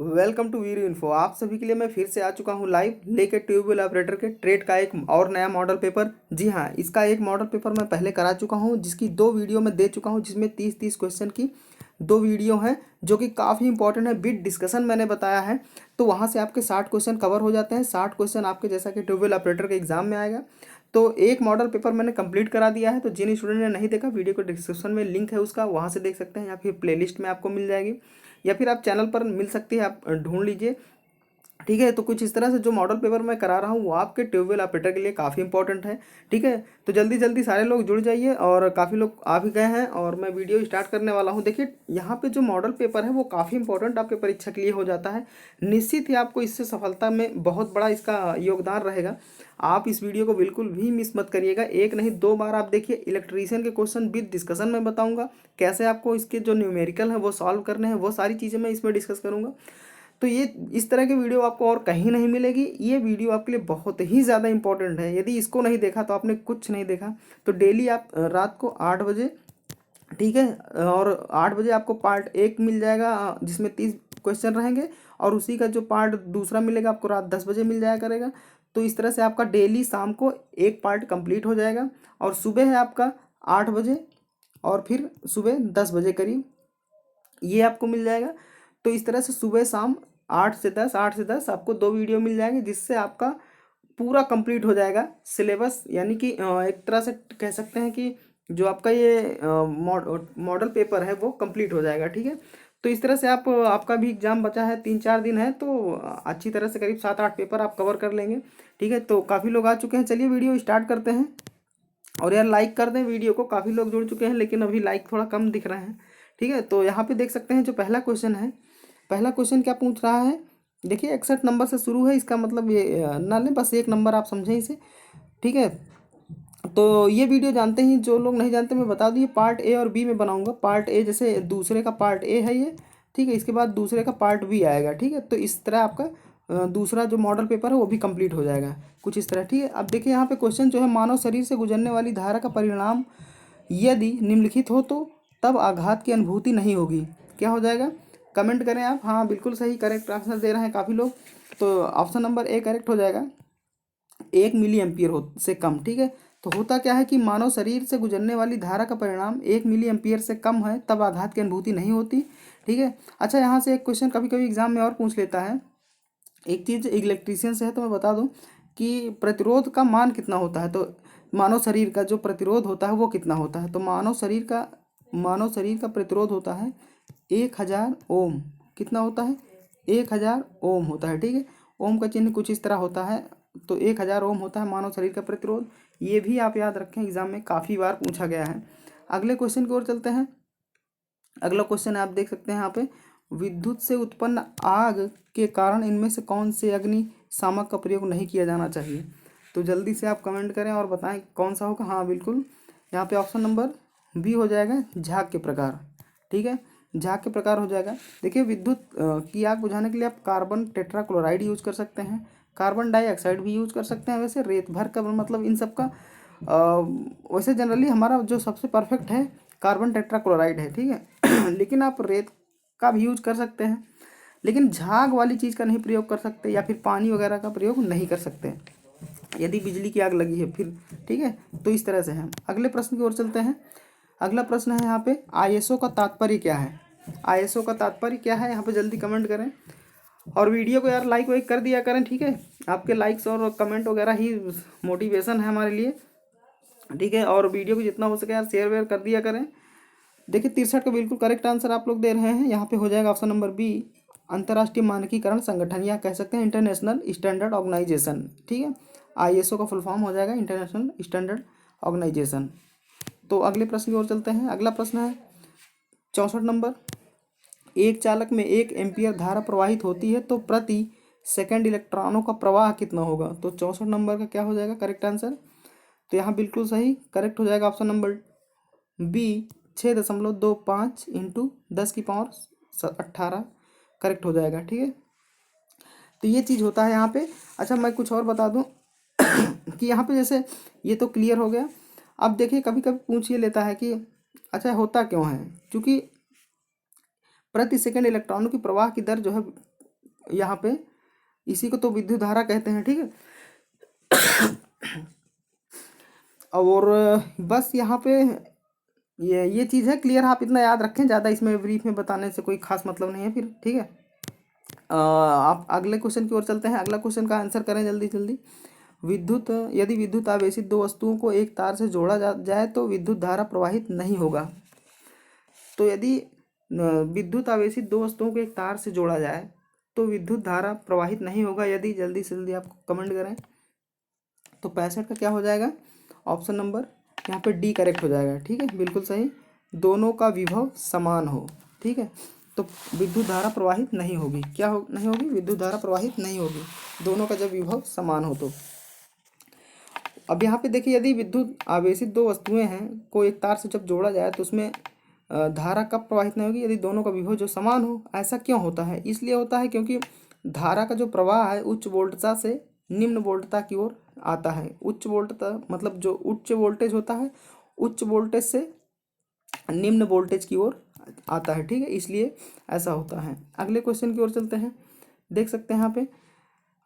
Welcome to video info. आप सभी के लिए मैं फिर से आ चुका हूँ लाइव लेके ट्यूबवेल ऑपरेटर के ट्रेड का एक और नया मॉडल पेपर। जी हाँ, इसका एक मॉडल पेपर मैं पहले करा चुका हूँ, जिसकी 2 वीडियो मैं दे चुका हूँ, जिसमें 30-30 क्वेश्चन की 2 वीडियो हैं जो कि काफ़ी इंपॉर्टेंट है। विद डिस्कशन मैंने बताया है, तो वहाँ से आपके 60 क्वेश्चन कवर हो जाते हैं। 60 क्वेश्चन आपके जैसा कि ट्यूबवेल ऑपरेटर के एग्जाम में आएगा। तो एक मॉडल पेपर मैंने कंप्लीट करा दिया है। तो जिन स्टूडेंट ने नहीं देखा, वीडियो को डिस्क्रिप्शन में लिंक है उसका, वहाँ से देख सकते हैं, या फिर प्लेलिस्ट में आपको मिल जाएगी, या फिर आप चैनल पर मिल सकती है, आप ढूंढ लीजिए। ठीक है, तो कुछ इस तरह से जो मॉडल पेपर मैं करा रहा हूँ वो आपके ट्यूबवेल ऑपरेटर के लिए काफ़ी इंपॉर्टेंट है। ठीक है, तो जल्दी जल्दी सारे लोग जुड़ जाइए, और काफ़ी लोग आ भी गए हैं और मैं वीडियो स्टार्ट करने वाला हूँ। देखिए, यहाँ पे जो मॉडल पेपर है वो काफ़ी इंपॉर्टेंट आपके परीक्षा के लिए हो जाता है। निश्चित ही आपको इससे सफलता में बहुत बड़ा इसका योगदान रहेगा। आप इस वीडियो को बिल्कुल भी मिस मत करिएगा, एक नहीं 2 बार आप देखिए। इलेक्ट्रीशियन के क्वेश्चन विद डिस्कशन में बताऊंगा, कैसे आपको इसके जो न्यूमेरिकल है वो सॉल्व करने हैं, वो सारी चीज़ें मैं इसमें डिस्कस करूंगा। तो ये इस तरह की वीडियो आपको और कहीं नहीं मिलेगी। ये वीडियो आपके लिए बहुत ही ज़्यादा इंपॉर्टेंट है। यदि इसको नहीं देखा तो आपने कुछ नहीं देखा। तो डेली आप रात को 8 बजे, ठीक है, और 8 बजे आपको पार्ट 1 मिल जाएगा, जिसमें 30 क्वेश्चन रहेंगे, और उसी का जो पार्ट दूसरा मिलेगा आपको रात 10 बजे मिल जाया करेगा। तो इस तरह से आपका डेली शाम को एक पार्ट कंप्लीट हो जाएगा, और सुबह है आपका 8 बजे, और फिर सुबह 10 बजे करीब ये आपको मिल जाएगा। तो इस तरह से सुबह शाम 8 से 10, 8 से 10 आपको 2 वीडियो मिल जाएंगे, जिससे आपका पूरा कंप्लीट हो जाएगा सिलेबस। यानी कि एक तरह से कह सकते हैं कि जो आपका ये मॉडल पेपर है वो कंप्लीट हो जाएगा। ठीक है, तो इस तरह से आपका भी एग्जाम बचा है, 3-4 दिन है, तो अच्छी तरह से करीब 7-8 पेपर आप कवर कर लेंगे। ठीक है, तो काफ़ी लोग आ चुके हैं, चलिए वीडियो स्टार्ट करते हैं। और यार लाइक कर दें वीडियो को, काफ़ी लोग जुड़ चुके हैं लेकिन अभी लाइक थोड़ा कम दिख रहे हैं। ठीक है, तो यहाँ पे देख सकते हैं जो पहला क्वेश्चन है। पहला क्वेश्चन क्या पूछ रहा है, देखिए 61 नंबर से शुरू है। इसका मतलब ये ना लें, बस 1 नंबर आप समझें इसे। ठीक है, तो ये वीडियो जानते ही, जो लोग नहीं जानते मैं बता दूँ, ये पार्ट 1 और बी में बनाऊंगा। पार्ट 1 जैसे दूसरे का पार्ट 1 है ये, ठीक है, इसके बाद दूसरे का पार्ट 2 आएगा। ठीक है, तो इस तरह आपका दूसरा जो मॉडल पेपर है वो भी कंप्लीट हो जाएगा, कुछ इस तरह। ठीक है, अब देखिए यहाँ पे क्वेश्चन जो है, मानव शरीर से गुजरने वाली धारा का परिणाम यदि निम्नलिखित हो तो तब आघात की अनुभूति नहीं होगी। क्या हो जाएगा, कमेंट करें आप। हाँ, बिल्कुल सही, करेक्ट आंसर दे रहे हैं काफ़ी लोग। तो ऑप्शन नंबर ए करेक्ट हो जाएगा, 1 मिली एम्पियर हो से कम। ठीक है, तो होता क्या है कि मानव शरीर से गुजरने वाली धारा का परिणाम 1 मिली एम्पियर से कम है, तब आघात की अनुभूति नहीं होती। ठीक है, अच्छा, यहाँ से एक क्वेश्चन कभी कभी एग्जाम में और पूछ लेता है। एक चीज़ इलेक्ट्रीशियन से है, तो मैं बता दूं कि प्रतिरोध का मान कितना होता है। तो मानव शरीर का जो प्रतिरोध होता है वो कितना होता है, तो मानव शरीर का प्रतिरोध होता है 1000 ओम। कितना होता है, 1000 ओम होता है। ठीक है, ओम का चिन्ह कुछ इस तरह होता है, तो 1000 ओम होता है मानव शरीर का प्रतिरोध। ये भी आप याद रखें, एग्जाम में काफ़ी बार पूछा गया है। अगले क्वेश्चन की ओर चलते हैं। अगला क्वेश्चन आप देख सकते हैं यहाँ पे, विद्युत से उत्पन्न आग के कारण इनमें से कौन से अग्निशामक का प्रयोग नहीं किया जाना चाहिए। तो जल्दी से आप कमेंट करें और बताएं कौन सा होगा। हाँ बिल्कुल, यहाँ पे ऑप्शन नंबर बी हो जाएगा, झाग के प्रकार। ठीक है, झाग के प्रकार हो जाएगा। देखिए, विद्युत की आग बुझाने के लिए आप कार्बन टेट्राक्लोराइड यूज कर सकते हैं, कार्बन डाइऑक्साइड भी यूज कर सकते हैं। वैसे रेत भर का मतलब इन सब का वैसे जनरली हमारा जो सबसे परफेक्ट है कार्बन टेट्राक्लोराइड है। ठीक है लेकिन आप रेत का भी यूज कर सकते हैं, लेकिन झाग वाली चीज़ का नहीं प्रयोग कर सकते, या फिर पानी वगैरह का प्रयोग नहीं कर सकते यदि बिजली की आग लगी है फिर। ठीक है, तो इस तरह से है। अगले प्रश्न की ओर चलते हैं। अगला प्रश्न है यहाँ पे, आईएसओ का तात्पर्य क्या है। आईएसओ का तात्पर्य क्या है, यहाँ पे जल्दी कमेंट करें, और वीडियो को यार लाइक वाइक कर दिया करें। ठीक है, आपके लाइक्स और कमेंट वगैरह ही मोटिवेशन है हमारे लिए। ठीक है, और वीडियो को जितना हो सके यार शेयर वेयर कर दिया करें। देखिए, 63 का बिल्कुल करेक्ट आंसर आप लोग दे रहे हैं। यहाँ पे हो जाएगा ऑप्शन नंबर बी, अंतर्राष्ट्रीय मानकीकरण संगठन, या कह सकते हैं इंटरनेशनल स्टैंडर्ड ऑर्गेनाइजेशन। ठीक है, आईएसओ का फुल फॉर्म हो जाएगा इंटरनेशनल स्टैंडर्ड ऑर्गेनाइजेशन। तो अगले प्रश्न की ओर चलते हैं। अगला प्रश्न है 64 नंबर, एक चालक में 1 एम्पियर धारा प्रवाहित होती है तो प्रति सेकंड इलेक्ट्रॉनों का प्रवाह कितना होगा। तो 64 नंबर का क्या हो जाएगा करेक्ट आंसर, तो यहाँ बिल्कुल सही करेक्ट हो जाएगा ऑप्शन नंबर बी, 6.25 इंटू 10 की पावर 18 करेक्ट हो जाएगा। ठीक है, तो ये चीज़ होता है यहाँ पे। अच्छा, मैं कुछ और बता दूँ कि यहाँ पे जैसे ये तो क्लियर हो गया। अब देखिए, कभी कभी पूछ ये लेता है कि अच्छा होता क्यों है, क्योंकि प्रति सेकंड इलेक्ट्रॉनों की प्रवाह की दर जो है यहाँ पे इसी को तो विद्युत धारा कहते हैं, ठीक है। और बस यहाँ पे ये चीज़ है क्लियर, आप इतना याद रखें, ज़्यादा इसमें ब्रीफ में बताने से कोई खास मतलब नहीं है फिर, ठीक है। आप अगले क्वेश्चन की ओर चलते हैं। अगला क्वेश्चन का आंसर करें जल्दी जल्दी। यदि विद्युत आवेशित दो वस्तुओं को एक तार से जोड़ा जाए तो विद्युत धारा प्रवाहित नहीं होगा। तो यदि विद्युत आवेशित दो वस्तुओं को एक तार से जोड़ा जाए तो विद्युत धारा प्रवाहित नहीं होगा। यदि जल्दी से जल्दी आप कमेंट करें तो 65 का क्या हो जाएगा, ऑप्शन नंबर यहाँ पे डी करेक्ट हो जाएगा, ठीक है, बिल्कुल सही। दोनों का विभव समान हो, ठीक है, तो विद्युत धारा प्रवाहित नहीं होगी। क्या हो नहीं होगी, विद्युत धारा प्रवाहित नहीं होगी, दोनों का जब विभव समान हो तो। अब यहाँ पे देखिए, यदि विद्युत आवेशित दो वस्तुएं हैं को एक तार से जब जोड़ा जाए तो उसमें धारा कब प्रवाहित नहीं होगी, यदि दोनों का विभव जो समान हो। ऐसा क्यों होता है, इसलिए होता है क्योंकि धारा का जो प्रवाह है उच्च वोल्टता से निम्न वोल्टता की ओर आता है। उच्च वोल्टता मतलब जो उच्च वोल्टेज होता है, उच्च वोल्टेज से निम्न वोल्टेज की ओर आता है, ठीक है, इसलिए ऐसा होता है। अगले क्वेश्चन की ओर चलते हैं। देख सकते हैं यहाँ पे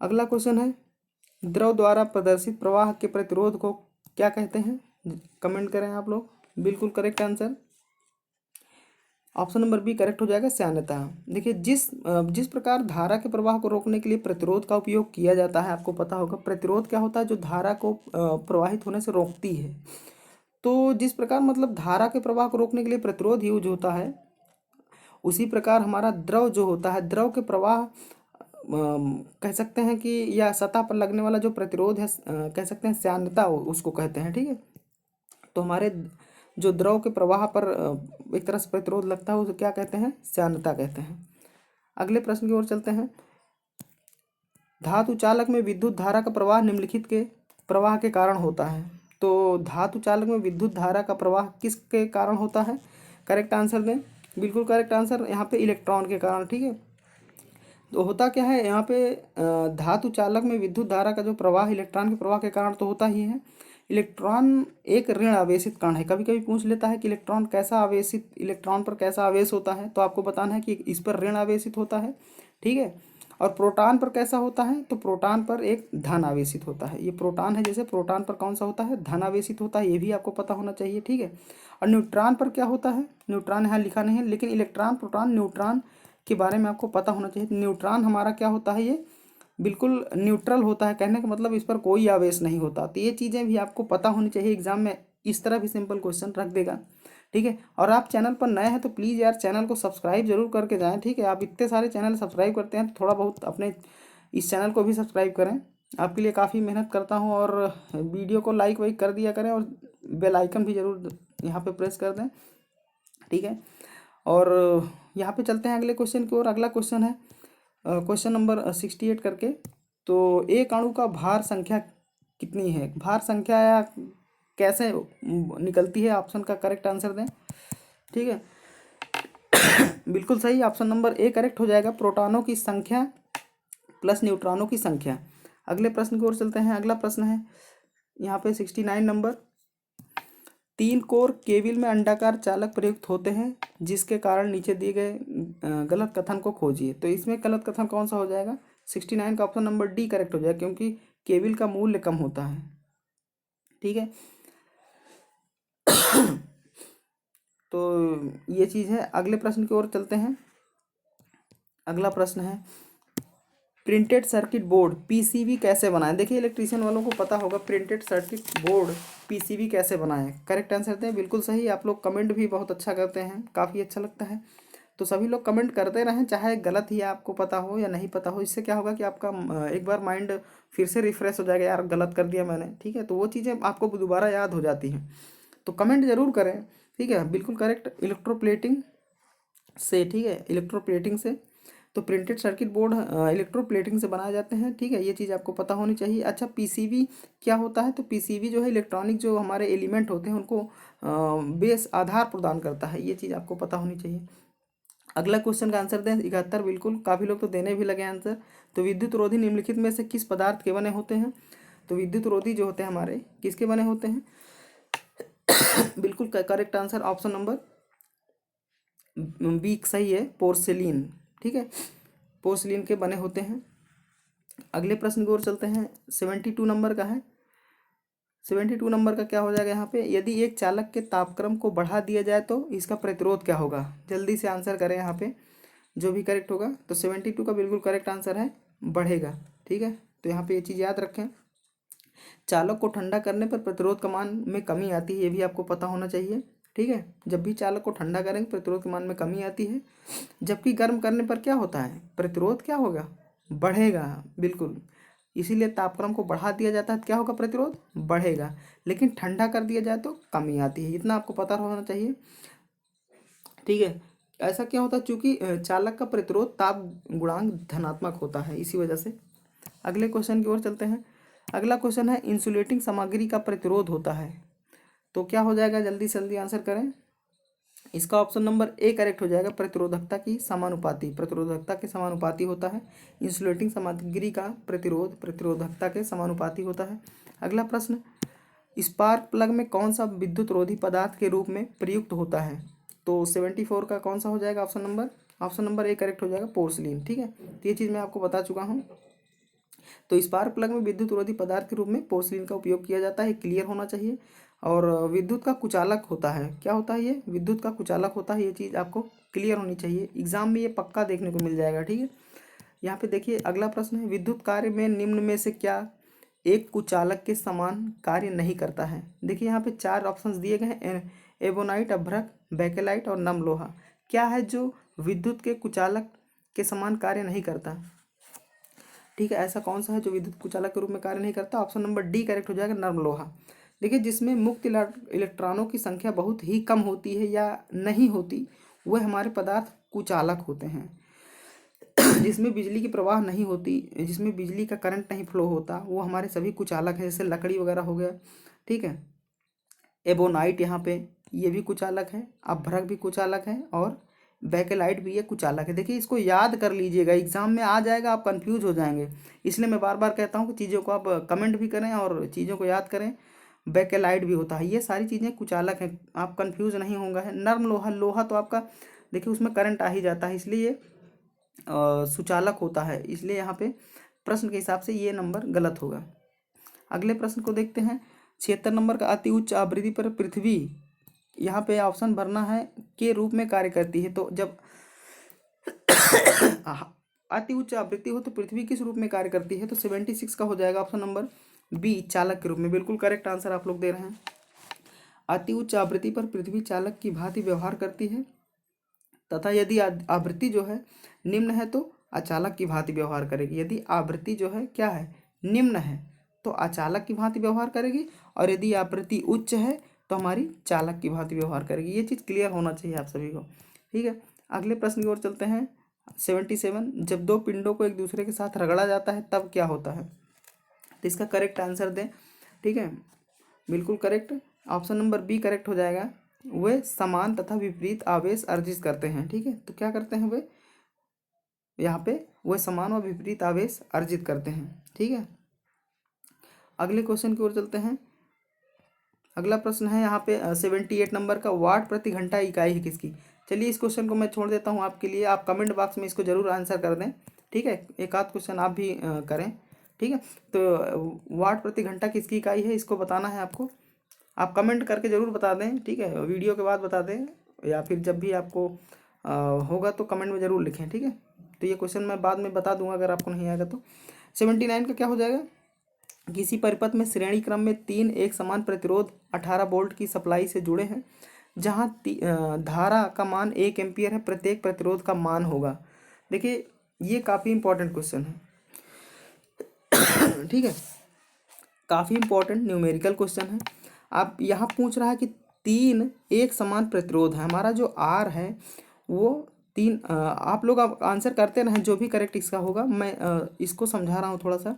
अगला क्वेश्चन है, द्रव द्वारा प्रदर्शित प्रवाह के प्रतिरोध को क्या कहते हैं। कमेंट करें आप लोग। बिल्कुल correct answer option number B correct हो जाएगा, श्यानता। देखिए, जिस प्रकार धारा के प्रवाह को रोकने के लिए प्रतिरोध का उपयोग किया जाता है, आपको पता होगा प्रतिरोध क्या होता है, जो धारा को प्रवाहित होने से रोकती है। तो जिस प्रकार मतलब धारा के प्रवाह को रोकने के लिए प्रतिरोध यूज होता है, उसी प्रकार हमारा द्रव जो होता है, द्रव के प्रवाह कह सकते हैं कि या सतह पर लगने वाला जो प्रतिरोध है, कह सकते हैं श्यानता उसको कहते हैं, ठीक है। तो हमारे जो द्रव के प्रवाह पर एक तरह से प्रतिरोध लगता है उसे क्या कहते हैं, श्यानता कहते हैं। अगले प्रश्न की ओर चलते हैं। धातु चालक में विद्युत धारा का प्रवाह निम्नलिखित के प्रवाह के कारण होता है। तो धातु चालक में विद्युत धारा का प्रवाह किसके कारण होता है, करेक्ट आंसर दें। बिल्कुल करेक्ट आंसर यहाँ पे इलेक्ट्रॉन के कारण, ठीक है। तो होता क्या है यहाँ पे, धातु चालक में विद्युत धारा का जो प्रवाह इलेक्ट्रॉन के प्रवाह के कारण तो होता ही है। इलेक्ट्रॉन एक ऋण आवेशित कण है। कभी कभी पूछ लेता है कि इलेक्ट्रॉन पर कैसा आवेश होता है, तो आपको बताना है कि इस पर ऋण आवेशित होता है, ठीक है। और प्रोटॉन पर कैसा होता है, तो प्रोटॉन पर एक धन आवेशित होता है। ये प्रोटॉन है, जैसे प्रोटॉन पर कौन सा होता है, धन आवेशित होता है, ये भी आपको पता होना चाहिए, ठीक है। और न्यूट्रॉन पर क्या होता है, न्यूट्रॉन यहाँ लिखा नहीं है, लेकिन इलेक्ट्रॉन प्रोटॉन न्यूट्रॉन के बारे में आपको पता होना चाहिए। न्यूट्रॉन हमारा क्या होता है, ये बिल्कुल न्यूट्रल होता है, कहने का मतलब इस पर कोई आवेश नहीं होता। तो ये चीज़ें भी आपको पता होनी चाहिए, एग्जाम में इस तरह भी सिंपल क्वेश्चन रख देगा, ठीक है। और आप चैनल पर नए हैं तो प्लीज़ यार चैनल को सब्सक्राइब जरूर करके जाएं, ठीक है। आप इतने सारे चैनल सब्सक्राइब करते हैं तो थोड़ा बहुत अपने इस चैनल को भी सब्सक्राइब करें। आपके लिए काफ़ी मेहनत करता हूँ, और वीडियो को लाइक वाइक कर दिया करें, और बेल आइकन भी ज़रूर यहाँ पे प्रेस कर दें, ठीक है। और यहाँ पे चलते हैं अगले क्वेश्चन की ओर। अगला क्वेश्चन है क्वेश्चन नंबर 68 करके। तो एक अणु का भार संख्या कितनी है, भार संख्या या कैसे निकलती है, ऑप्शन का करेक्ट आंसर दें, ठीक है। बिल्कुल सही, ऑप्शन नंबर ए करेक्ट हो जाएगा, प्रोटॉनों की संख्या प्लस न्यूट्रॉनों की संख्या। अगले प्रश्न की ओर चलते हैं। अगला प्रश्न है यहाँ पे 69 नंबर। 3 कोर केबिल में अंडाकार चालक प्रयुक्त होते हैं, जिसके कारण नीचे दिए गए गलत कथन को खोजिए। तो इसमें गलत कथन कौन सा हो जाएगा, 69 का ऑप्शन नंबर डी करेक्ट हो जाएगा, क्योंकि केबिल का मूल्य कम होता है, ठीक है। तो ये चीज़ है। अगले प्रश्न की ओर चलते हैं। अगला प्रश्न है, प्रिंटेड सर्किट बोर्ड पीसीबी कैसे बनाएं। देखिए, इलेक्ट्रीशियन वालों को पता होगा प्रिंटेड सर्किट बोर्ड पीसीबी कैसे बनाएं। करेक्ट आंसर दें। बिल्कुल सही, आप लोग कमेंट भी बहुत अच्छा करते हैं, काफ़ी अच्छा लगता है। तो सभी लोग कमेंट करते रहें, चाहे गलत ही आपको पता हो या नहीं पता हो। इससे क्या होगा कि आपका एक बार माइंड फिर से रिफ्रेश हो जाएगा, यार गलत कर दिया मैंने, ठीक है। तो वो चीज़ें आपको दोबारा याद हो जाती हैं। तो कमेंट जरूर करें, ठीक है। बिल्कुल करेक्ट, इलेक्ट्रोप्लेटिंग से, ठीक है, इलेक्ट्रोप्लेटिंग से। तो प्रिंटेड सर्किट बोर्ड इलेक्ट्रोप्लेटिंग से बनाए जाते हैं, ठीक है। ये चीज़ आपको पता होनी चाहिए। अच्छा, पीसीबी क्या होता है, तो पीसीबी जो है इलेक्ट्रॉनिक जो हमारे एलिमेंट होते हैं उनको बेस आधार प्रदान करता है, ये चीज़ आपको पता होनी चाहिए। अगला क्वेश्चन का आंसर दें, 71। बिल्कुल, काफ़ी लोग तो देने भी लगे आंसर। तो विद्युत रोधी निम्नलिखित में से किस पदार्थ के बने होते हैं। तो विद्युत रोधी जो होते हैं हमारे किसके बने होते हैं। बिल्कुल correct answer option number B सही है, पोर्सेलिन, ठीक है। पोर्सिलीन के बने होते हैं। अगले प्रश्न की ओर चलते हैं। 72 नंबर का है। 72 नंबर का क्या हो जाएगा यहाँ पे, यदि एक चालक के तापक्रम को बढ़ा दिया जाए तो इसका प्रतिरोध क्या होगा। जल्दी से आंसर करें यहाँ पे, जो भी करेक्ट होगा। तो 72 का बिल्कुल करेक्ट आंसर है बढ़ेगा। ठीक है, तो यहाँ पे ये चीज़ याद रखें। चालक को ठंडा करने पर प्रतिरोध का मान में कमी आती है, ये भी आपको पता होना चाहिए। ठीक है, जब भी चालक को ठंडा करेंगे प्रतिरोध के मान में कमी आती है, जबकि गर्म करने पर क्या होता है, प्रतिरोध क्या होगा, बढ़ेगा। बिल्कुल, इसीलिए तापक्रम को बढ़ा दिया जाता है, क्या होगा, प्रतिरोध बढ़ेगा। लेकिन ठंडा कर दिया जाए तो कमी आती है, इतना आपको पता होना चाहिए। ठीक है, ऐसा क्या होता है, चूंकि चालक का प्रतिरोध ताप गुणांक धनात्मक होता है, इसी वजह से। अगले क्वेश्चन की ओर चलते हैं। अगला क्वेश्चन है, इंसुलेटिंग सामग्री का प्रतिरोध होता है, तो क्या हो जाएगा, जल्दी से जल्दी आंसर करें। इसका ऑप्शन नंबर ए करेक्ट हो जाएगा, प्रतिरोधकता की समानुपाती। प्रतिरोधकता के समानुपाती होता है इंसुलेटिंग सामग्री का प्रतिरोध, प्रतिरोधकता के समानुपाती होता है। अगला प्रश्न, स्पार्क प्लग में कौन सा विद्युत रोधी पदार्थ के रूप में प्रयुक्त होता है। तो 74 का कौन सा हो जाएगा ऑप्शन नंबर ए करेक्ट हो जाएगा, पोर्सिलीन। ठीक है, तो ये चीज़ मैं आपको बता चुका हूँ। तो स्पार्क प्लग में विद्युत रोधी पदार्थ के रूप में पोर्सिलीन का उपयोग किया जाता है, क्लियर होना चाहिए। और विद्युत का कुचालक होता है, क्या होता है ये, विद्युत का कुचालक होता है, ये चीज़ आपको क्लियर होनी चाहिए, एग्जाम में ये पक्का देखने को मिल जाएगा। ठीक है, यहाँ पे देखिए अगला प्रश्न है, विद्युत कार्य में निम्न में से क्या एक कुचालक के समान कार्य नहीं करता है। देखिए यहाँ पे 4 ऑप्शंस दिए गए हैं, एबोनाइट, अभ्रक, बेकेलाइट और नम लोहा। क्या है जो विद्युत के कुचालक के समान कार्य नहीं करता। ठीक है, ऐसा कौन सा है जो विद्युत कुचालक के रूप में कार्य नहीं करता। ऑप्शन नंबर डी करेक्ट हो जाएगा, नर्म लोहा। देखिए, जिसमें मुक्त इलेक्ट्रॉनों की संख्या बहुत ही कम होती है या नहीं होती, वह हमारे पदार्थ कुचालक होते हैं। जिसमें बिजली की प्रवाह नहीं होती, जिसमें बिजली का करंट नहीं फ्लो होता, वो हमारे सभी कुचालक हैं, जैसे लकड़ी वगैरह हो गया। ठीक है, एबोनाइट यहाँ पे ये भी कुचालक है, अभ्रक भी कुचालक है और बेकेलाइट भी ये कुचालक है। देखिए, इसको याद कर लीजिएगा, एग्जाम में आ जाएगा, आप कंफ्यूज हो जाएंगे। इसलिए मैं बार बार कहता हूँ कि चीज़ों को आप कमेंट भी करें और चीज़ों को याद करें। बेकेलाइट भी होता है, ये सारी चीज़ें कुचालक हैं, आप कंफ्यूज नहीं होगा है। नर्म लोहा, लोहा तो आपका देखिए उसमें करंट आ ही जाता है, इसलिए ये सुचालक होता है, इसलिए यहाँ पे प्रश्न के हिसाब से ये नंबर गलत होगा। अगले प्रश्न को देखते हैं। 76 नंबर का, अति उच्च आवृत्ति पर पृथ्वी, यहाँ पे ऑप्शन भरना है, के रूप में कार्य करती है। तो जब अति उच्च आवृत्ति हो तो पृथ्वी किस रूप में कार्य करती है। तो 76 का हो जाएगा ऑप्शन नंबर बी, चालक के रूप में। बिल्कुल करेक्ट आंसर आप लोग दे रहे हैं। अति उच्च आवृत्ति पर पृथ्वी चालक की भांति व्यवहार करती है, तथा यदि आवृत्ति जो है निम्न है तो अचालक की भांति व्यवहार करेगी। यदि आवृत्ति जो है क्या है, निम्न है, तो अचालक की भांति व्यवहार करेगी, और यदि आवृत्ति उच्च है तो हमारी चालक की भांति व्यवहार करेगी। ये चीज़ क्लियर होना चाहिए आप सभी को। ठीक है, अगले प्रश्न की ओर चलते हैं। 77, जब दो पिंडों को एक दूसरे के साथ रगड़ा जाता है तब क्या होता है। तो इसका करेक्ट आंसर दें। ठीक है, बिल्कुल correct, option number B correct हो जाएगा। वे समान तथा विपरीत आवेश अर्जित करते हैं। ठीक है, तो क्या करते हैं वे, यहाँ पे वे समान व विपरीत आवेश अर्जित करते हैं। ठीक है, अगले क्वेश्चन की ओर चलते हैं। अगला प्रश्न है यहाँ पे 78 नंबर का, वाट प्रति घंटा इकाई है किसकी। चलिए इस क्वेश्चन को मैं छोड़ देता हूँ आपके लिए, आप कमेंट बॉक्स में इसको जरूर आंसर कर दें। ठीक है, एक आध क्वेश्चन आप भी करें। ठीक है, तो वाट प्रति घंटा किसकी इकाई है, इसको बताना है आपको। आप कमेंट करके ज़रूर बता दें। ठीक है, वीडियो के बाद बता दें, या फिर जब भी आपको होगा तो कमेंट में ज़रूर लिखें। ठीक है, तो ये क्वेश्चन मैं बाद में बता दूंगा अगर आपको नहीं आएगा तो। 79 का क्या हो जाएगा, किसी परिपथ में श्रेणी क्रम में 3 एक समान प्रतिरोध 18 वोल्ट की सप्लाई से जुड़े हैं, जहां धारा का मान 1 एम्पियर है, प्रत्येक प्रतिरोध का मान होगा। देखिए, ये काफ़ी इंपॉर्टेंट क्वेश्चन है। ठीक है, काफ़ी इंपॉर्टेंट न्यूमेरिकल क्वेश्चन है। आप यहाँ पूछ रहा है कि 3 एक समान प्रतिरोध है, हमारा जो आर है वो 3, आप लोग आप आंसर करते रहें, जो भी करेक्ट इसका होगा। मैं इसको समझा रहा हूँ थोड़ा सा।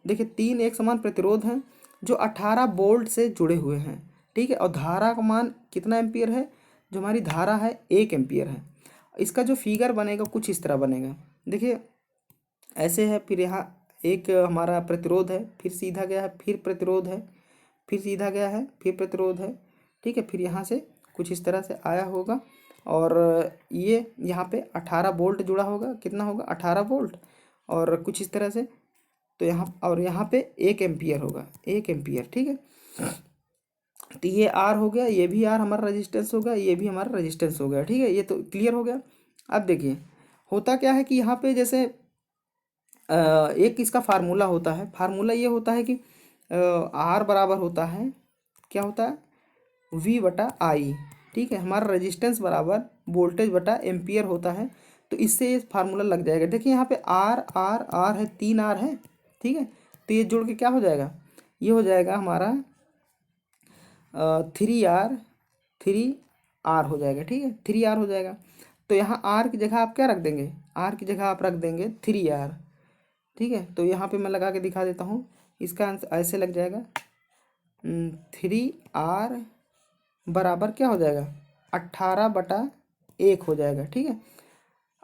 देखिए, 3 एक समान प्रतिरोध हैं जो 18 वोल्ट से जुड़े हुए हैं। ठीक है, और धारा का मान कितना एम्पियर है, जो हमारी धारा है 1 एम्पियर है। इसका जो फिगर बनेगा कुछ इस तरह बनेगा। देखिए ऐसे है, फिर यहाँ एक हमारा प्रतिरोध है, फिर सीधा गया है, फिर प्रतिरोध है, फिर सीधा गया है, फिर प्रतिरोध है। ठीक है, फिर यहाँ से कुछ इस तरह से आया होगा, और ये यहाँ पे 18 वोल्ट जुड़ा होगा, कितना होगा 18 वोल्ट और कुछ इस तरह से। तो यहाँ पे 1 एम्पियर होगा, 1 एम्पियर, ठीक है। तो ये आर हो गया, ये भी आर हमारा रेजिस्टेंस होगा, ये भी हमारा रेजिस्टेंस हो गया, ठीक है। ये तो क्लियर हो गया। अब देखिए होता क्या है कि यहाँ पे जैसे एक इसका फार्मूला होता है, फार्मूला ये होता है कि आर बराबर होता है, क्या होता है, वी बटा आई, ठीक है। हमारा रेजिस्टेंस बराबर वोल्टेज बटा एम्पियर होता है। तो इससे ये फार्मूला लग जाएगा। देखिए यहाँ पे आर आर आर है, 3 आर है, ठीक है। तो ये जुड़ के क्या हो जाएगा, ये हो जाएगा हमारा 3 आर हो जाएगा, ठीक है, 3 आर हो जाएगा। तो यहाँ आर की जगह आप क्या रख देंगे, आर की जगह आप रख देंगे 3 आर, ठीक है। तो यहाँ पे मैं लगा के दिखा देता हूँ, इसका आंसर ऐसे लग जाएगा 3 आर बराबर क्या हो जाएगा 18/1 हो जाएगा, ठीक है।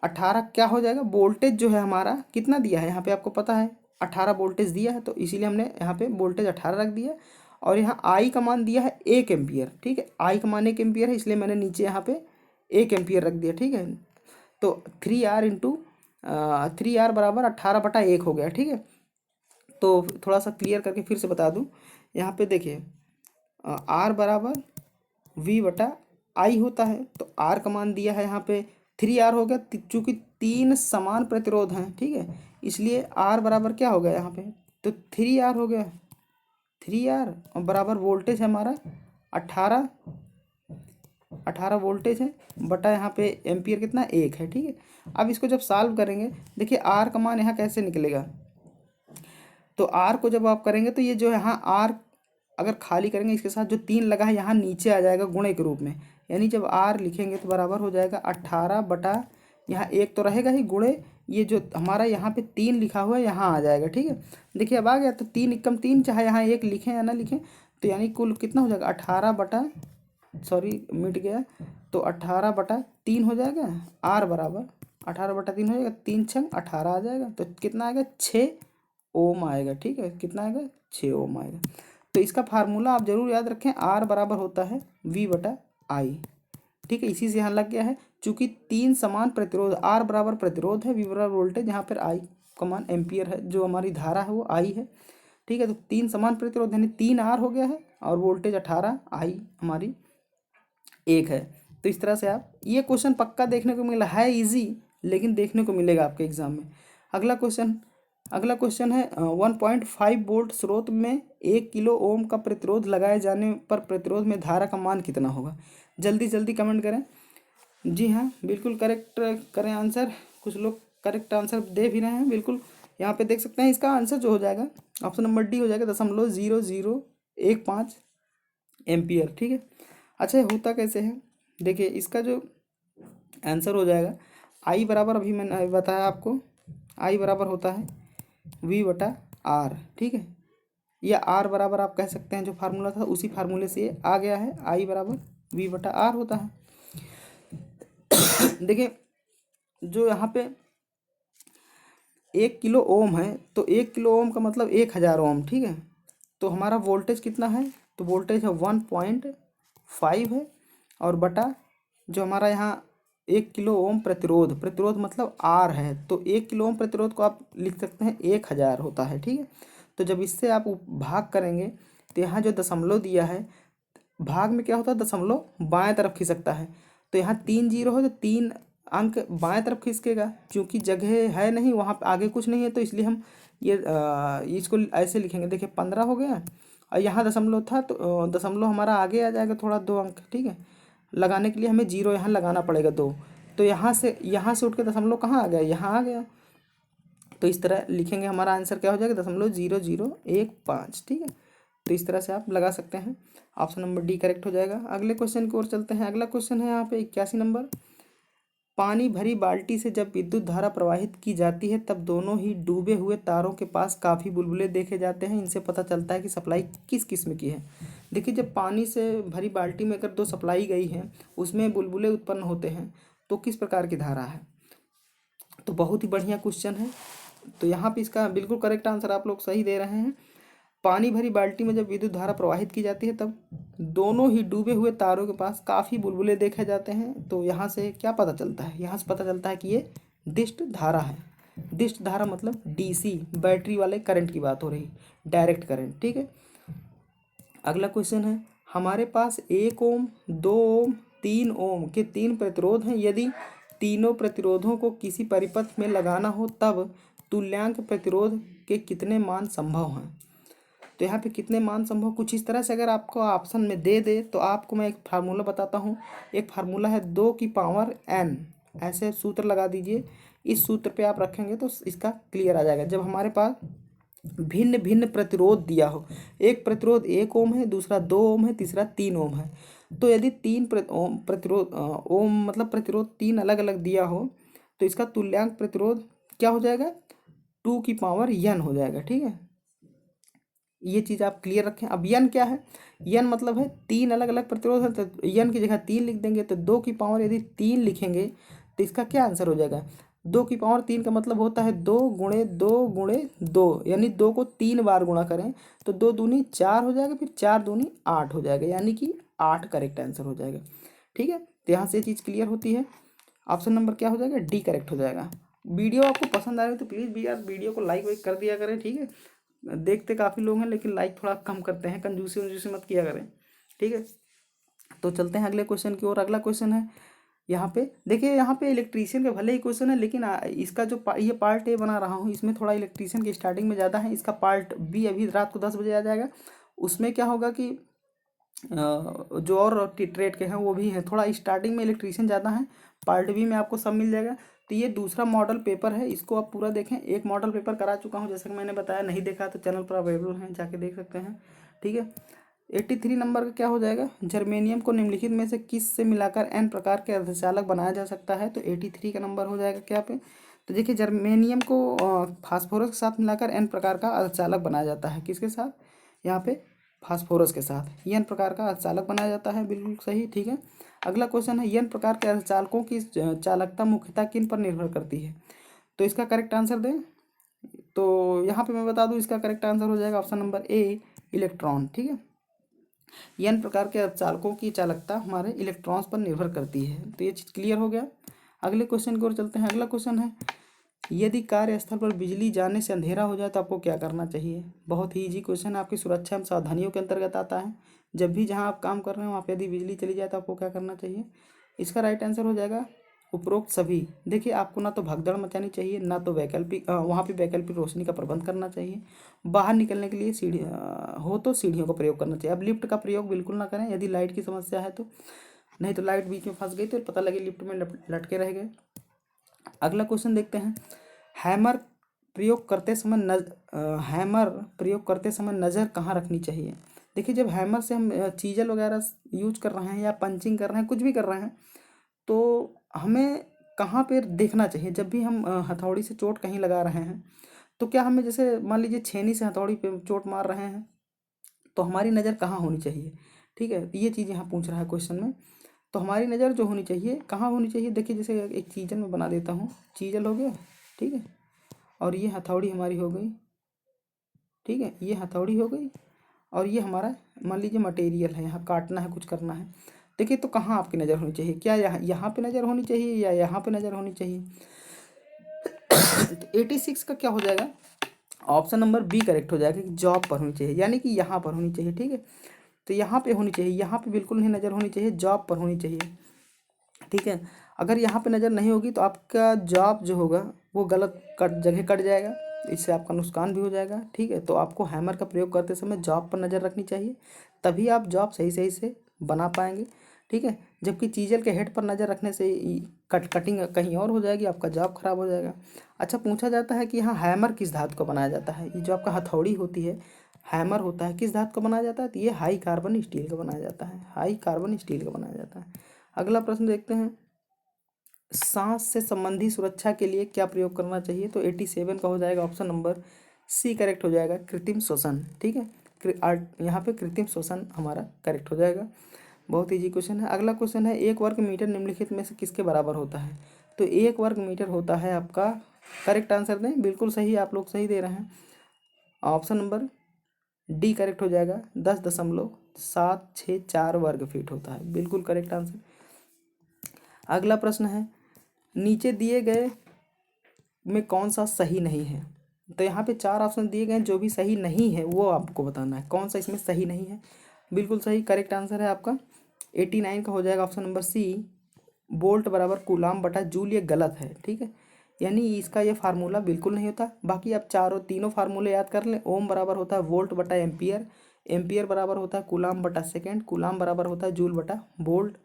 18 क्या हो जाएगा, वोल्टेज जो है हमारा कितना दिया है यहाँ पे आपको पता है, 18 वोल्टेज दिया है, तो इसीलिए हमने यहाँ पे वोल्टेज 18 रख दिया। और यहाँ आई का मान दिया है 1 एम्पियर, ठीक है, आई का मान 1 एम्पियर है, इसलिए मैंने नीचे यहाँ पे 1 एम्पियर रख दिया, ठीक है। तो 3 आर इंटू 3 आर बराबर 18/1 हो गया, ठीक है। तो थोड़ा सा क्लियर करके फिर से बता दूँ, यहाँ पे देखिए आर बराबर वी बटा आई होता है। तो आर का मान दिया है यहाँ पे 3 आर हो गया, चूँकि 3 समान प्रतिरोध हैं, ठीक है, इसलिए आर बराबर क्या हो गया यहाँ पे, तो 3 आर हो गया, 3 आर और बराबर वोल्टेज है हमारा 18 18 वोल्टेज है बटा यहाँ पे एम्पियर कितना 1 है, ठीक है। अब इसको जब सॉल्व करेंगे, देखिए आर का मान यहाँ कैसे निकलेगा, तो आर को जब आप करेंगे तो ये जो यहाँ आर अगर खाली करेंगे इसके साथ जो 3 लगा है यहाँ नीचे आ जाएगा गुणे के रूप में, यानी जब आर लिखेंगे तो बराबर हो जाएगा 18 बटा यहाँ 1 तो रहेगा ही, गुणे ये जो हमारा यहाँ पे 3 लिखा हुआ है यहाँ आ जाएगा, ठीक है। देखिए अब आ गया, तो 3 एकम 3, चाहे यहाँ 1 लिखें या ना लिखें, तो यानी कुल कितना हो जाएगा 18 बटा, सॉरी मिट गया, तो 18/3 हो जाएगा। आर बराबर 18/3 हो जाएगा, 3×6 = 18 आ जाएगा, तो कितना आएगा 6 ओम आएगा, ठीक है, कितना आएगा 6 ओम आएगा। तो इसका फार्मूला आप जरूर याद रखें, आर बराबर होता है वी बटा आई, ठीक है। इसी से यहाँ लग गया है, चूंकि 3 समान प्रतिरोध, आर बराबर प्रतिरोध है, वी बराबर वोल्टेज, यहाँ पर आई का मान एम्पियर है, जो हमारी धारा है वो आई है, ठीक है। तो 3 समान प्रतिरोध यानी 3 आर हो गया है और वोल्टेज 18, आई हमारी 1 है। तो इस तरह से आप ये क्वेश्चन पक्का देखने को मिला है, इजी, लेकिन देखने को मिलेगा आपके एग्जाम में। अगला क्वेश्चन है 1.5 वोल्ट स्रोत में 1 किलो ओम का प्रतिरोध लगाए जाने पर प्रतिरोध में धारा का मान कितना होगा। जल्दी जल्दी कमेंट करें। जी हाँ, बिल्कुल करेक्ट करें आंसर, कुछ लोग करेक्ट आंसर दे भी रहे हैं, बिल्कुल। यहाँ पे देख सकते हैं इसका आंसर जो हो जाएगा ऑप्शन नंबर डी हो जाएगा 0.0015 एम्पियर, ठीक है। अच्छा ये होता कैसे है, देखिए इसका जो आंसर हो जाएगा आई बराबर, अभी मैंने बताया आपको, आई बराबर होता है वी बटा आर, ठीक है, या आर बराबर आप कह सकते हैं, जो फार्मूला था उसी फार्मूले से ये आ गया है, आई बराबर वी बटा आर होता है। देखिए जो यहाँ पे 1 किलो ओम है, तो 1 किलो ओम का मतलब 1000 ओम, ठीक है। तो हमारा वोल्टेज कितना है, तो वोल्टेज है 1.5 है, और बटा जो हमारा यहाँ 1 किलो ओम प्रतिरोध, प्रतिरोध मतलब आर है, तो 1 किलो ओम प्रतिरोध को आप लिख सकते हैं 1000 होता है, ठीक है। तो जब इससे आप भाग करेंगे तो यहाँ जो दशमलव दिया है, भाग में क्या होता है, दशमलव बाएं तरफ खिसकता है, तो यहाँ 3 जीरो है, तो 3 अंक बाएं तरफ खिसकेगा, क्योंकि जगह है नहीं वहाँ पे, आगे कुछ नहीं है, तो इसलिए हम ये इसको ऐसे लिखेंगे। देखिए 15 हो गया और यहाँ दशमलव था, तो दशमलव हमारा आगे आ जाएगा थोड़ा 2 अंक, ठीक है। लगाने के लिए हमें 0 यहाँ लगाना पड़ेगा 2, तो यहाँ से उठ के दशमलव कहाँ आ गया, यहाँ आ गया, तो इस तरह लिखेंगे, हमारा आंसर क्या हो जाएगा 0.0015, ठीक है। तो इस तरह से आप लगा सकते हैं, ऑप्शन नंबर डी करेक्ट हो जाएगा। अगले क्वेश्चन की ओर चलते हैं। अगला क्वेश्चन है यहाँ पे 81 नंबर, पानी भरी बाल्टी से जब विद्युत धारा प्रवाहित की जाती है तब दोनों ही डूबे हुए तारों के पास काफ़ी बुलबुले देखे जाते हैं, इनसे पता चलता है कि सप्लाई किस किस्म की है। देखिए जब पानी से भरी बाल्टी में अगर 2 सप्लाई गई है, उसमें बुलबुले उत्पन्न होते हैं, तो किस प्रकार की धारा है। तो बहुत ही बढ़िया क्वेश्चन है, तो यहाँ पे इसका बिल्कुल करेक्ट आंसर आप लोग सही दे रहे हैं। पानी भरी बाल्टी में जब विद्युत धारा प्रवाहित की जाती है तब दोनों ही डूबे हुए तारों के पास काफ़ी बुलबुले देखे जाते हैं। तो यहाँ से क्या पता चलता है, यहाँ से पता चलता है कि ये दिष्ट धारा है। दिष्ट धारा मतलब डीसी बैटरी वाले करंट की बात हो रही, डायरेक्ट करंट। ठीक है, अगला क्वेश्चन है, हमारे पास 1 ओम, 2 ओम, 3 ओम के 3 प्रतिरोध हैं। यदि तीनों प्रतिरोधों को किसी परिपथ में लगाना हो तब तुल्यांक प्रतिरोध के कितने मान संभव हैं। तो यहाँ पे कितने मान संभव, कुछ इस तरह से अगर आपको ऑप्शन में दे दे तो आपको मैं एक फार्मूला बताता हूँ। एक फार्मूला है 2 की पावर n, ऐसे सूत्र लगा दीजिए। इस सूत्र पे आप रखेंगे तो इसका क्लियर आ जाएगा। जब हमारे पास भिन्न भिन्न प्रतिरोध दिया हो, एक प्रतिरोध 1 ओम है, दूसरा 2 ओम है, तीसरा 3 ओम है, तो यदि ओम प्रतिरोध ओम मतलब प्रतिरोध 3 अलग अलग दिया हो तो इसका तुल्यांक प्रतिरोध क्या हो जाएगा, 2 की पावर n हो जाएगा। ठीक है, ये चीज़ आप क्लियर रखें। अब यन क्या है, यन मतलब है 3 अलग अलग प्रतिरोध है, तो यन की जगह 3 लिख देंगे। तो 2 की पावर यदि 3 लिखेंगे तो इसका क्या आंसर हो जाएगा, 2 की पावर 3 का मतलब होता है 2 गुणे 2 गुणे 2, यानी 2 को 3 बार गुणा करें तो 2 दूनी 4 हो जाएगा, फिर 4 दूनी 8 हो जाएगा, यानी कि 8 करेक्ट आंसर हो जाएगा। ठीक है, तो यहाँ से ये चीज़ क्लियर होती है। ऑप्शन नंबर क्या हो जाएगा, डी करेक्ट हो जाएगा। वीडियो आपको पसंद आ रही है तो प्लीज़ भी यार वीडियो को लाइक वाइक कर दिया करें। ठीक है, देखते काफ़ी लोग हैं लेकिन लाइक थोड़ा कम करते हैं, कंजूसी वंजूसी मत किया करें। ठीक है, तो चलते हैं अगले क्वेश्चन की ओर। अगला क्वेश्चन है, यहाँ पे देखिए, यहाँ पे इलेक्ट्रीशियन का भले ही क्वेश्चन है लेकिन इसका जो ये पार्ट ए बना रहा हूँ इसमें थोड़ा इलेक्ट्रीशियन की स्टार्टिंग में ज़्यादा है। इसका पार्ट बी अभी रात को 10 बजे आ जाएगा। उसमें क्या होगा कि जो और ट्रेड के हैं वो भी हैं, थोड़ा स्टार्टिंग में इलेक्ट्रीशियन ज़्यादा है, पार्ट बी में आपको सब मिल जाएगा। तो ये दूसरा मॉडल पेपर है, इसको आप पूरा देखें। एक मॉडल पेपर करा चुका हूँ, जैसे कि मैंने बताया, नहीं देखा तो चैनल पर अवेलेबल है, जाके देख सकते हैं। ठीक है, 83 नंबर का क्या हो जाएगा, जर्मेनियम को निम्नलिखित में से किस से मिलाकर एन प्रकार के अर्धचालक बनाया जा सकता है। तो 83 का नंबर हो जाएगा क्या पे, तो देखिए जर्मेनियम को फास्फोरस के साथ मिलाकर एन प्रकार का अर्धचालक बनाया जाता है। किसके साथ, यहाँ पे फास्फोरस के साथ एन प्रकार का अर्धचालक बनाया जाता है, बिल्कुल सही। ठीक है, अगला क्वेश्चन है, एन प्रकार के अर्धचालकों की चालकता मुख्यतः किन पर निर्भर करती है। तो इसका करेक्ट आंसर दें, तो यहाँ पे मैं बता दूँ इसका करेक्ट आंसर हो जाएगा ऑप्शन नंबर ए, इलेक्ट्रॉन। ठीक है, एन प्रकार के अर्धचालकों की चालकता हमारे इलेक्ट्रॉन्स पर निर्भर करती है। तो ये चीज़ क्लियर हो गया। अगले क्वेश्चन की ओर चलते हैं। अगला क्वेश्चन है, यदि कार्यस्थल पर बिजली जाने से अंधेरा हो जाए तो आपको क्या करना चाहिए। बहुत ही ईजी क्वेश्चन, आपकी सुरक्षा एवं सावधानियों के अंतर्गत आता है। जब भी जहाँ आप काम कर रहे हो वहाँ पे यदि बिजली चली जाए तो आपको क्या करना चाहिए। इसका राइट आंसर हो जाएगा उपरोक्त सभी। देखिए, आपको ना तो भगदड़ मचानी चाहिए, ना तो वैकल्पिक वहाँ पे वैकल्पिक रोशनी का प्रबंध करना चाहिए। बाहर निकलने के लिए सीढ़ी हो तो सीढ़ियों का प्रयोग करना चाहिए। अब लिफ्ट का प्रयोग बिल्कुल ना करें यदि लाइट की समस्या है तो, नहीं तो लाइट बीच में फंस गई तो पता लगे लिफ्ट में लटके रह गए। अगला क्वेश्चन देखते हैं, हैमर प्रयोग करते समय हैमर प्रयोग करते समय नज़र कहाँ रखनी चाहिए। देखिए, जब हैमर से हम चीज़ल वगैरह यूज कर रहे हैं या पंचिंग कर रहे हैं, कुछ भी कर रहे हैं, तो हमें कहाँ पे देखना चाहिए। जब भी हम हथौड़ी से चोट कहीं लगा रहे हैं तो क्या हमें, जैसे मान लीजिए छेनी से हथौड़ी पे चोट मार रहे हैं, तो हमारी नज़र कहाँ होनी चाहिए। ठीक है, तो ये चीज़ यहाँ पूछ रहा है क्वेश्चन में। तो हमारी नज़र जो होनी चाहिए कहाँ होनी चाहिए, देखिए जैसे एक चीज़ल में बना देता हूँ, चीज़ल हो गया। ठीक है, और ये हथौड़ी हमारी हो गई। ठीक है, ये हथौड़ी हो गई और ये हमारा मान लीजिए मटेरियल है, यहाँ काटना है, कुछ करना है। देखिए, तो कहाँ आपकी नज़र होनी चाहिए, क्या यहाँ पे नज़र होनी चाहिए या यहाँ पे नज़र होनी चाहिए। तो 86 का क्या हो जाएगा, ऑप्शन नंबर बी करेक्ट हो जाएगा कि जॉब पर होनी चाहिए, यानी कि यहाँ पर होनी चाहिए। ठीक है, तो यहाँ पे होनी चाहिए, यहाँ पे बिल्कुल नहीं नज़र होनी चाहिए, जॉब पर होनी चाहिए। ठीक है, अगर यहाँ पे नज़र नहीं होगी तो आपका जॉब जो होगा वो गलत जगह कट जाएगा, इससे आपका नुकसान भी हो जाएगा। ठीक है, तो आपको हैमर का प्रयोग करते समय जॉब पर नज़र रखनी चाहिए, तभी आप जॉब सही सही से बना पाएंगे। ठीक है, जबकि चीज़ल के हेड पर नज़र रखने से कटिंग कहीं और हो जाएगी, आपका जॉब खराब हो जाएगा। अच्छा, पूछा जाता है कि यहाँ हैमर किस धातु का बनाया जाता है। ये जो आपका हथौड़ी होती है, हैमर होता है, किस धातु का बनाया जाता है। तो ये हाई कार्बन स्टील का बनाया जाता है, हाई कार्बन स्टील का बनाया जाता है। अगला प्रश्न देखते हैं, सांस से संबंधी सुरक्षा के लिए क्या प्रयोग करना चाहिए। तो 87 का हो जाएगा ऑप्शन नंबर सी करेक्ट हो जाएगा, कृत्रिम श्वसन। ठीक है, यहाँ पे कृत्रिम श्वसन हमारा करेक्ट हो जाएगा। बहुत ईजी क्वेश्चन है। अगला क्वेश्चन है, 1 वर्ग मीटर निम्नलिखित में से किसके बराबर होता है। तो 1 वर्ग मीटर होता है आपका, करेक्ट आंसर दें, बिल्कुल सही, आप लोग सही दे रहे हैं, ऑप्शन नंबर डी करेक्ट हो जाएगा, 10.764 वर्ग फीट होता है, बिल्कुल करेक्ट आंसर। अगला प्रश्न है, नीचे दिए गए में कौन सा सही नहीं है। तो यहाँ पे 4 ऑप्शन दिए गए हैं, जो भी सही नहीं है वो आपको बताना है कौन सा इसमें सही नहीं है। बिल्कुल सही करेक्ट आंसर है आपका 89 का हो जाएगा ऑप्शन नंबर सी, वोल्ट बराबर कूलाम बटा जूल। ये गलत है, ठीक है, यानी इसका ये फार्मूला बिल्कुल नहीं होता। बाकी आप तीनों फार्मूले याद कर लें। ओम बराबर होता है वोल्ट बटा एम्पियर, एम्पियर बराबर होता है कूलाम बटा सेकेंड, कूलाम बराबर होता है जूल बटा वोल्ट।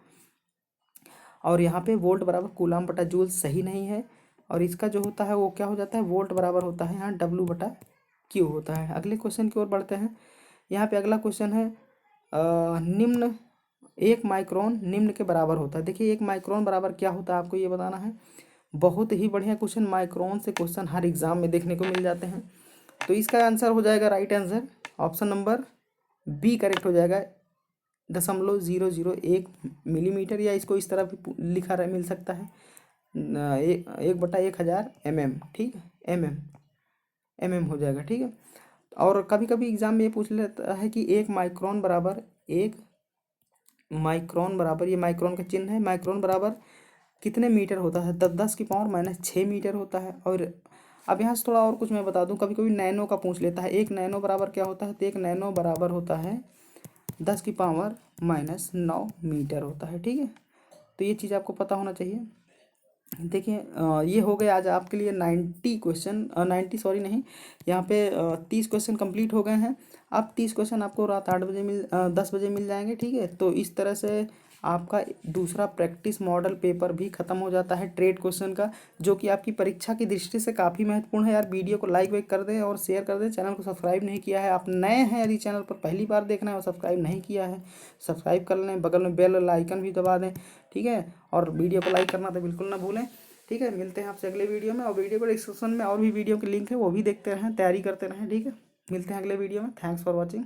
और यहाँ पे वोल्ट बराबर कूलाम बटा जूल सही नहीं है, और इसका जो होता है वो क्या हो जाता है, वोल्ट बराबर होता है यहाँ डब्लू बटा क्यू होता है। अगले क्वेश्चन की ओर बढ़ते हैं। यहाँ पे अगला क्वेश्चन है, निम्न 1 माइक्रोन निम्न के बराबर होता है। देखिए 1 माइक्रोन बराबर क्या होता है आपको ये बताना है। बहुत ही बढ़िया क्वेश्चन, माइक्रोन से क्वेश्चन हर एग्जाम में देखने को मिल जाते हैं। तो इसका आंसर हो जाएगा right answer option number B correct हो जाएगा, 0.001 मिलीमीटर, या इसको इस तरह भी लिखा रह मिल सकता है 1/1000 mm, ठीक है, mm हो जाएगा, ठीक है। और कभी कभी एग्जाम में ये पूछ लेता है कि 1 माइक्रोन बराबर ये माइक्रोन का चिन्ह है, माइक्रोन बराबर कितने मीटर होता है, 10⁻⁻6 मीटर होता है। और अब यहाँ से थोड़ा और कुछ मैं बता दूं, कभी कभी नैनो का पूछ लेता है। 1 नैनो बराबर क्या होता है, तो 1 नैनो बराबर होता है 10⁻⁹ मीटर होता है, ठीक है। तो ये चीज़ आपको पता होना चाहिए। देखिए ये हो गए आज आपके लिए 90 क्वेश्चन, 90 सॉरी नहीं, यहाँ पे 30 क्वेश्चन कंप्लीट हो गए हैं। अब 30 क्वेश्चन आपको रात 10 बजे मिल जाएंगे, ठीक है। तो इस तरह से आपका दूसरा प्रैक्टिस मॉडल पेपर भी खत्म हो जाता है ट्रेड क्वेश्चन का, जो कि आपकी परीक्षा की दृष्टि से काफ़ी महत्वपूर्ण है। यार वीडियो को लाइक वाइक कर दें और शेयर कर दें। चैनल को सब्सक्राइब नहीं किया है, आप नए हैं यदि चैनल पर पहली बार देखना है और सब्सक्राइब नहीं किया है, सब्सक्राइब कर लें, बगल में बेल आइकन भी दबा दें, ठीक है। और वीडियो को लाइक करना तो बिल्कुल ना भूलें, ठीक है। मिलते हैं आपसे अगले वीडियो में, और वीडियो को डिस्क्रिप्शन में और भी वीडियो के लिंक है, वो भी देखते रहें, तैयारी करते रहें, ठीक है। मिलते हैं अगले वीडियो में। Thanks for watching.